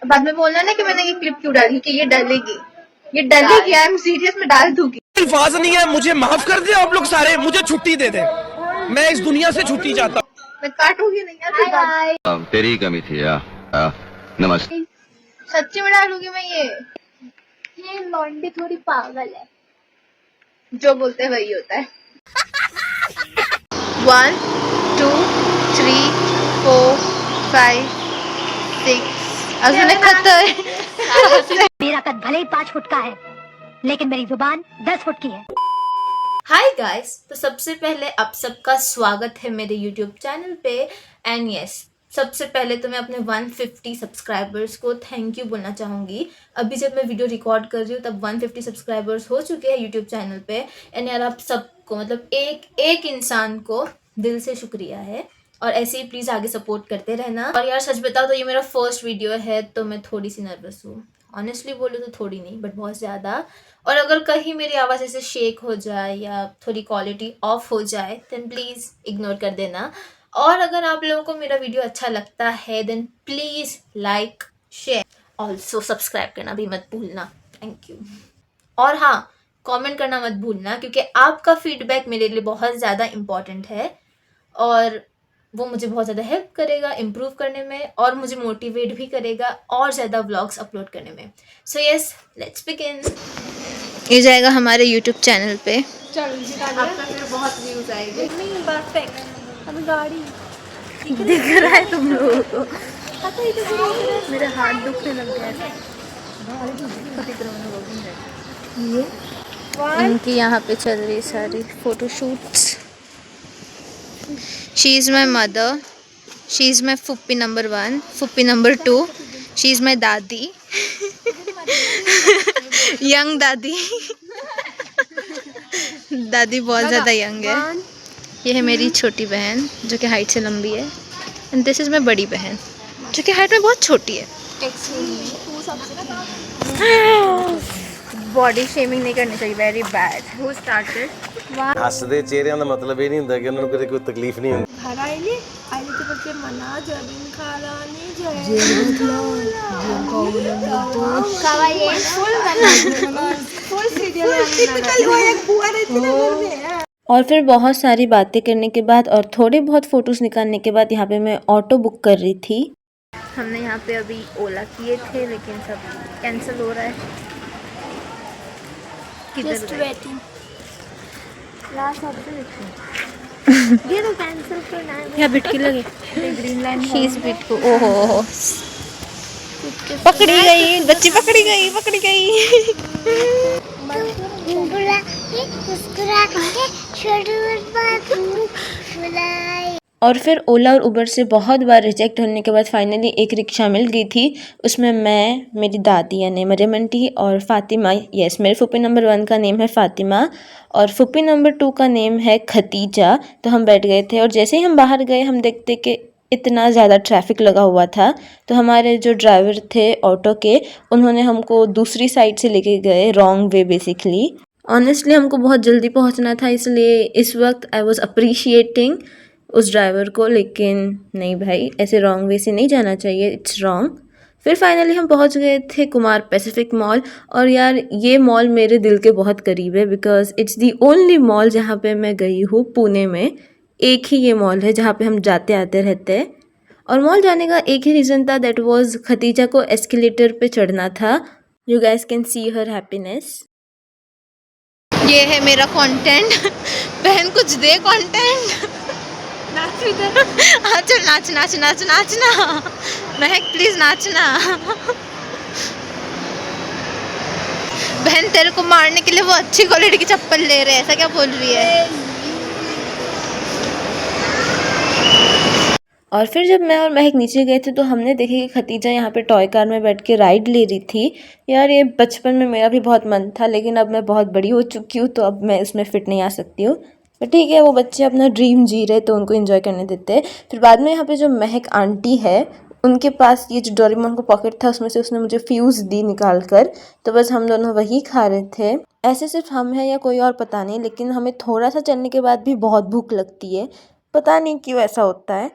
बाद में बोलना ना कि मैंने ये क्लिप क्यों डाली, कि ये डलेगी, ये डलेगी, आई एम सीरियस, मैं डाल दूंगी। अल्फाज नहीं है, मुझे माफ कर दे आप लोग सारे, मुझे छुट्टी दे दे, मैं इस दुनिया से छुट्टी चाहता हूँ। मैं काटूंगी नहीं यार, तेरी ही कमी थी यार। नमस्ते। सच्ची में डालूंगी मैं ये लॉन्डी थोड़ी पागल है। जो बोलते हैं वही होता है। 1 2 3 4 5 6 अजून एक खतर। मेरा कद भले ही 5 फुट का है, लेकिन मेरी जुबान 10 फुट की है। हाय गाइस, तो सबसे पहले आप सबका स्वागत है मेरे यूट्यूब चैनल पे। एंड यस, सबसे पहले तो मैं अपने 150 सब्सक्राइबर्स को थैंक यू बोलना चाहूँगी। अभी जब मैं वीडियो रिकॉर्ड कर रही हूँ तब 150 सब्सक्राइबर्स हो चुके हैं यूट्यूब चैनल पे। एंड यार आप सबको, मतलब एक इंसान को दिल से शुक्रिया है, और ऐसे ही प्लीज़ आगे सपोर्ट करते रहना। और यार सच बताओ तो ये मेरा फर्स्ट वीडियो है, तो मैं थोड़ी सी नर्वस हूँ। ऑनेस्टली बोलूँ तो थोड़ी नहीं, बट बहुत ज़्यादा। और अगर कहीं मेरी आवाज़ ऐसे शेक हो जाए या थोड़ी क्वालिटी ऑफ हो जाए देन प्लीज़ इग्नोर कर देना। और अगर आप लोगों को मेरा वीडियो अच्छा लगता है then please like share, also subscribe करना भी मत भूलना। Thank you. और हाँ, कमेंट करना मत भूलना, क्योंकि आपका फीडबैक मेरे लिए बहुत ज़्यादा इम्पॉर्टेंट है और वो मुझे बहुत ज़्यादा हेल्प करेगा इम्प्रूव करने में, और मुझे मोटिवेट भी करेगा और ज़्यादा व्लॉग्स अपलोड करने में। So yes, let's begin. ये जाएगा हमारे YouTube चैनल पे। आपका फिर बहुत व्यूज आएंगे। परफेक्ट। अभी गाड़ी दिख रहा है तुम लोगों को? मेरे हाथ दुखने लग गए। ये इनकी यहाँ पे चल रही सारी photoshoots. She is my mother, she is my फुप्पी नंबर 1, फुप्पी नंबर 2, शी इज़ माई दादी, यंग दादी। दादी बहुत ज़्यादा यंग है। ये है मेरी छोटी बहन जो कि हाइट से लंबी है, एंड दिस इज़ माई बड़ी बहन जो कि हाइट में बहुत छोटी है। बॉडी शेमिंग नहीं करनी चाहिए, वेरी बैड। Who started? ਹੱਸਦੇ ਚਿਹਰਿਆਂ ਦਾ ਮਤਲਬ ਇਹ ਨਹੀਂ ਹੁੰਦਾ ਕਿ ਉਹਨਾਂ ਨੂੰ ਕਦੇ ਕੋਈ ਤਕਲੀਫ ਨਹੀਂ ਹੁੰਦੀ। और फिर बहुत सारी बातें करने के बाद और थोड़े बहुत फ़ोटोज़ निकालने के बाद यहाँ पे मैं ऑटो बुक कर रही थी। हमने यहाँ पे अभी ओला किए थे लेकिन सब कैंसिल हो रहा है। Just waiting. लास्ट ऑप्शन ये तो कैंसिल करना है। यहाँ बिटकी लगे, ग्रीन लाइन शीज बिटको। ओहो, पकड़ी गई बच्ची, पकड़ी गई, पकड़ी गई। और फिर ओला और उबर से बहुत बार रिजेक्ट होने के बाद फाइनली एक रिक्शा मिल गई थी। उसमें मैं, मेरी दादी यानी मरियम आंटी और फ़ातिमा, यस मेरे फुप्पी नंबर 1 का नेम है फ़ातिमा और फुप्पी नंबर 2 का नेम है खतीजा। तो हम बैठ गए थे और जैसे ही हम बाहर गए हम देखते कि इतना ज़्यादा ट्रैफिक लगा हुआ था। तो हमारे जो ड्राइवर थे ऑटो के, उन्होंने हमको दूसरी साइड से लेके गए, रॉन्ग वे बेसिकली। ऑनेस्टली हमको बहुत जल्दी पहुंचना था, इसलिए इस वक्त आई वॉज अप्रिशिएटिंग उस ड्राइवर को, लेकिन नहीं भाई, ऐसे रॉन्ग वे से नहीं जाना चाहिए, इट्स रॉन्ग। फिर फाइनली हम पहुंच गए थे कुमार पैसिफिक मॉल। और यार ये मॉल मेरे दिल के बहुत करीब है because it's the only mall जहाँ पे मैं गई हूँ पुणे में। एक ही ये मॉल है जहाँ पे हम जाते आते रहते हैं। और मॉल जाने का एक ही रीज़न था, दैट वाज खतीजा को एस्केलेटर पे चढ़ना था। You guys can see her happiness. ये है मेरा कंटेंट। बहन कुछ दे कंटेंट। नाच इधर। चल नाच नाच नाच नाचना। महक प्लीज नाचना। बहन तेरे को मारने के लिए वो अच्छी क्वालिटी की चप्पल ले रहे हैं, ऐसा क्या बोल रही है? और फिर जब मैं और महक नीचे गए थे तो हमने देखा कि खतीजा यहाँ पे टॉय कार में बैठ के राइड ले रही थी। यार ये बचपन में मेरा भी बहुत मन था, लेकिन अब मैं बहुत बड़ी हो चुकी हूँ तो अब मैं इसमें फ़िट नहीं आ सकती हूँ। तो ठीक है, वो बच्चे अपना ड्रीम जी रहे तो उनको एंजॉय करने देते हैं। फिर बाद में यहाँ पे जो महक आंटी है उनके पास ये जो डोरेमोन का पॉकेट था उसमें से उसने मुझे फ्यूज़ दी निकाल कर, तो बस हम दोनों वही खा रहे थे। ऐसे सिर्फ हम हैं या कोई और पता नहीं, लेकिन हमें थोड़ा सा चलने के बाद भी बहुत भूख लगती है, पता नहीं क्यों ऐसा होता है।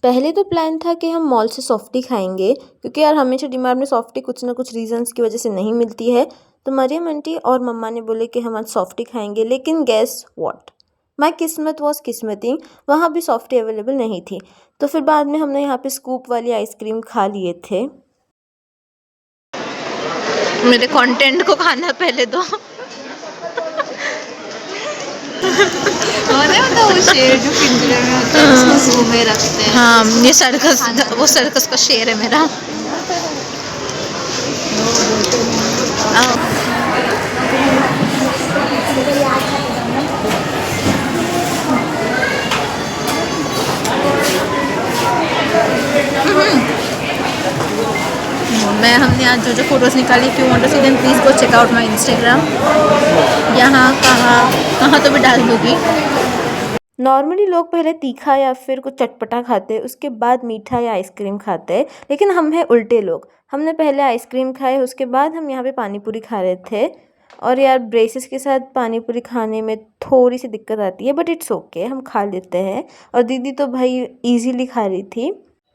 पहले तो प्लान था कि हम मॉल से सॉफ्टी खाएंगे, क्योंकि यार हमेशा डीमार्ट में सॉफ्टी कुछ ना कुछ रीजंस की वजह से नहीं मिलती है। तो मरियम आंटी और मम्मा ने बोले कि हम आज सॉफ्टी खाएंगे, लेकिन गेस व्हाट, माई किस्मत वॉज किस्मती, वहाँ भी सॉफ्टी अवेलेबल नहीं थी। तो फिर बाद में हमने यहाँ पे स्कूप वाली आइसक्रीम खा लिए थे। मेरे कंटेंट को खाना पहले दो। और है वो शेर जो पिंजरे में होता है, उसको ज़ू में रखते हैं। हाँ, ये सर्कस, वो सर्कस का शेर है मेरा। हमने आज जो फोटोज़ निकाली, if you want to see them please go check out my Instagram. यहाँ कहाँ तो मैं डाल दूँगी। नॉर्मली लोग पहले तीखा या फिर कुछ चटपटा खाते, उसके बाद मीठा या आइसक्रीम खाते, लेकिन हम हैं उल्टे लोग। हमने पहले आइसक्रीम खाए, उसके बाद हम यहाँ पे पानी पूरी खा रहे थे। और यार ब्रेसेस के साथ पानी पूरी खाने में थोड़ी सी दिक्कत आती है, बट इट्स ओके, हम खा लेते हैं। और दीदी तो भाई इजीली खा रही थी।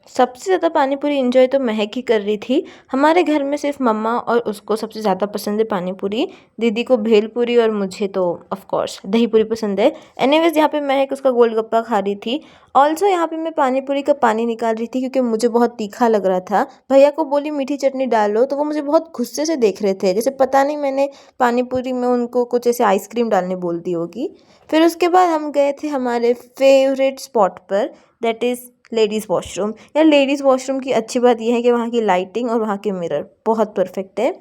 सबसे ज़्यादा पानी पूरी एंजॉय तो महक ही कर रही थी। हमारे घर में सिर्फ मम्मा और उसको सबसे ज़्यादा पसंद है पानी पूरी, दीदी को भेलपूरी और मुझे तो ऑफ कोर्स दही पूरी पसंद है। एनीवेज यहाँ पे महक उसका गोलगप्पा खा रही थी। ऑल्सो यहाँ पे मैं पानी पूरी का पानी निकाल रही थी, क्योंकि मुझे बहुत तीखा लग रहा था। भैया को बोली मीठी चटनी डालो, तो वो मुझे बहुत गुस्से से देख रहे थे, जैसे पता नहीं मैंने पानी पूरी में उनको कुछ ऐसे आइसक्रीम डालने बोल दी होगी। फिर उसके बाद हम गए थे हमारे फेवरेट स्पॉट पर, दैट इज़ लेडीज़ वॉशरूम। यार लेडीज़ वॉशरूम की अच्छी बात यह है कि वहाँ की लाइटिंग और वहाँ के मिरर बहुत परफेक्ट है।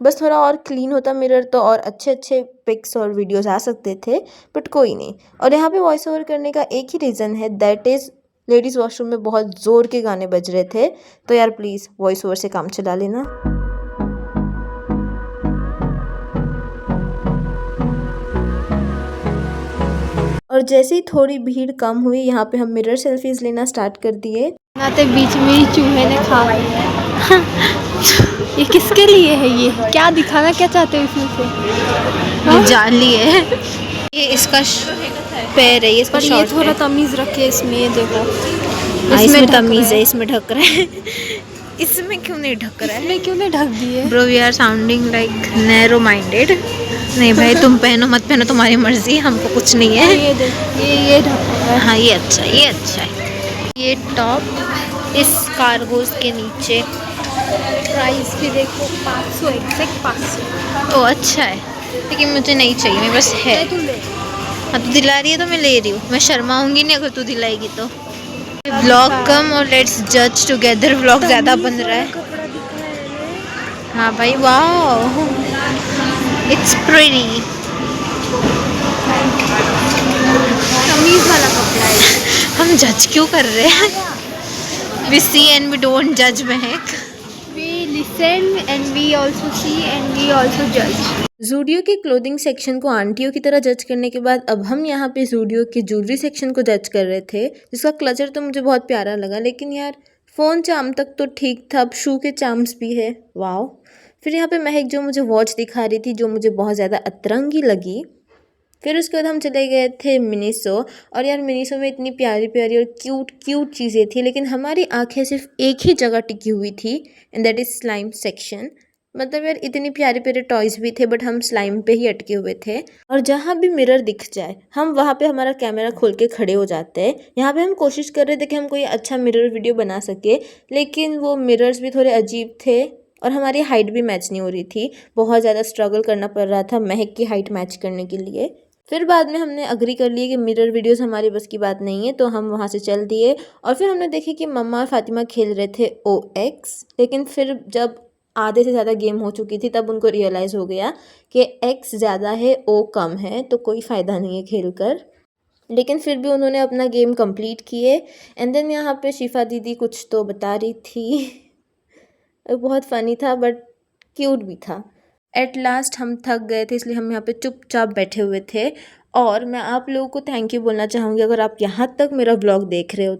बस थोड़ा और क्लीन होता मिरर तो और अच्छे अच्छे पिक्स और वीडियोस आ सकते थे, बट कोई नहीं। और यहाँ पे वॉइस ओवर करने का एक ही रीज़न है, दैट इज़ लेडीज़ वॉशरूम में बहुत ज़ोर के गाने बज रहे थे। तो यार प्लीज़ वॉइस ओवर से काम चला लेना। और जैसे ही थोड़ी भीड़ कम हुई, यहाँ पे हम मिरर सेल्फीज लेना स्टार्ट कर दिए। आते बीच में ही चूहे ने खा लिया। ये किसके लिए है? ये क्या दिखाना क्या चाहते हो इसमें से? ये जाली है, ये इसका पैर है, ये इसका पर ये शॉर्ट थोड़ा है। तमीज रखे इसमें, ये देखो इसमें तमीज है, इसमें ढक रहा है। इसमें क्यों नहीं ढक रहा है? इसमें क्यों नहीं ढक दिए? Bro we are sounding like narrow minded. नहीं भाई तुम पहनो मत पहनो, तुम्हारी मर्जी, हमको कुछ नहीं है। ये देख, ये ढक रहा है। हाँ ये अच्छा है, ये अच्छा है। ये टॉप इस कार्गोज के नीचे, प्राइस भी देखो 500, एग्जैक्ट 500। ओ अच्छा है, लेकिन मुझे नहीं चाहिए, मेरे पास है। तू ले। हाँ तू दिला रही है तो मैं ले रही हूँ, मैं शर्माऊंगी नहीं अगर तू दिलाएगी तो। व्लॉग कम और लेट्स जज टुगेदर। व्लॉग ज़्यादा बन रहा है। कपड़ा दिखाया है। हाँ भाई वाह, इट्स प्रीटी। तमीज वाला कपड़ा है। हम जज क्यों कर रहे हैं? We see and we don't जज Mehak. We listen and we also see and we also judge. Zudio के क्लोथिंग सेक्शन को आंटियों की तरह जज करने के बाद अब हम यहाँ पे ज़ूडियो के ज्वेलरी सेक्शन को जज कर रहे थे, जिसका क्लचर तो मुझे बहुत प्यारा लगा, लेकिन यार फ़ोन चार्म तक तो ठीक था, अब शू के चार्म्स भी है, वाओ। फिर यहाँ पे महक जो मुझे वॉच दिखा रही थी, जो मुझे बहुत ज़्यादा अतरंगी लगी। फिर उसके बाद हम चले गए थे मिनीसो, और यार मिनीसो में इतनी प्यारी प्यारी और क्यूट क्यूट चीज़ें थी, लेकिन हमारी आंखें सिर्फ एक ही जगह टिकी हुई थी, and that is slime section. मतलब यार इतनी प्यारे प्यारे टॉयज़ भी थे, बट हम स्लाइम पे ही अटके हुए थे। और जहाँ भी मिरर दिख जाए हम वहाँ पे हमारा कैमरा खोल के खड़े हो जाते हैं। यहाँ पे हम कोशिश कर रहे थे कि हम कोई अच्छा मिरर वीडियो बना सके, लेकिन वो मिरर्स भी थोड़े अजीब थे और हमारी हाइट भी मैच नहीं हो रही थी। बहुत ज़्यादा स्ट्रगल करना पड़ रहा था महक की हाइट मैच करने के लिए। फिर बाद में हमने अग्री कर लिए कि मिरर वीडियोस हमारी बस की बात नहीं है, तो हम वहाँ से चल दिए। और फिर हमने देखे कि मम्मा और फातिमा खेल रहे थे OX, लेकिन फिर जब आधे से ज़्यादा गेम हो चुकी थी तब उनको रियलाइज़ हो गया कि X ज़्यादा है O कम है, तो कोई फ़ायदा नहीं है खेल कर। लेकिन फिर भी उन्होंने अपना गेम कंप्लीट किए। एंड देन यहाँ पे शिफा दीदी कुछ तो बता रही थी, बहुत फ़नी था बट क्यूट भी था। एट लास्ट हम थक गए थे, इसलिए हम यहाँ पे चुपचाप बैठे हुए थे। और मैं आप लोगों को थैंक यू बोलना चाहूँगी अगर आप यहाँ तक मेरा व्लॉग देख रहे हो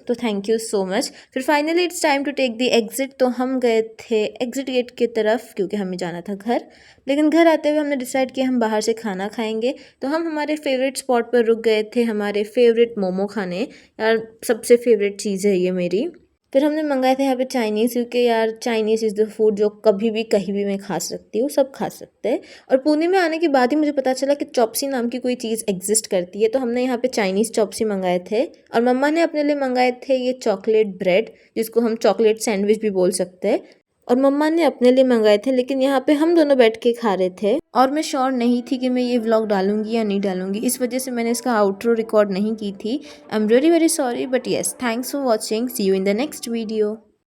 तो थैंक यू सो मच। फिर finally it's time to take the exit, तो हम गए थे एग्ज़िट गेट की तरफ क्योंकि हमें जाना था घर। लेकिन घर आते हुए हमने डिसाइड किया हम बाहर से खाना खाएंगे, तो हम हमारे फेवरेट स्पॉट पर रुक गए थे, हमारे फेवरेट मोमो खाने। यार सबसे फेवरेट चीज़ है ये मेरी। फिर हमने मंगाए थे यहाँ पे चाइनीज़, क्योंकि यार चाइनीज़ इज़ द फूड जो कभी भी कहीं भी मैं खा सकती हूँ, सब खा सकते हैं। और पुणे में आने के बाद ही मुझे पता चला कि चॉप्सी नाम की कोई चीज़ एग्जिस्ट करती है, तो हमने यहाँ पे चाइनीज़ चॉप्सी मंगाए थे। और मम्मा ने अपने लिए मंगाए थे ये चॉकलेट ब्रेड, जिसको हम चॉकलेट सैंडविच भी बोल सकते हैं। और मम्मा ने अपने लिए मंगाए थे, लेकिन यहाँ पे हम दोनों बैठ के खा रहे थे। और मैं श्योर नहीं थी कि मैं ये व्लॉग डालूंगी या नहीं डालूंगी, इस वजह से मैंने इसका आउट्रो रिकॉर्ड नहीं की थी। I am very very sorry, but yes, thanks for watching, see you in the next video.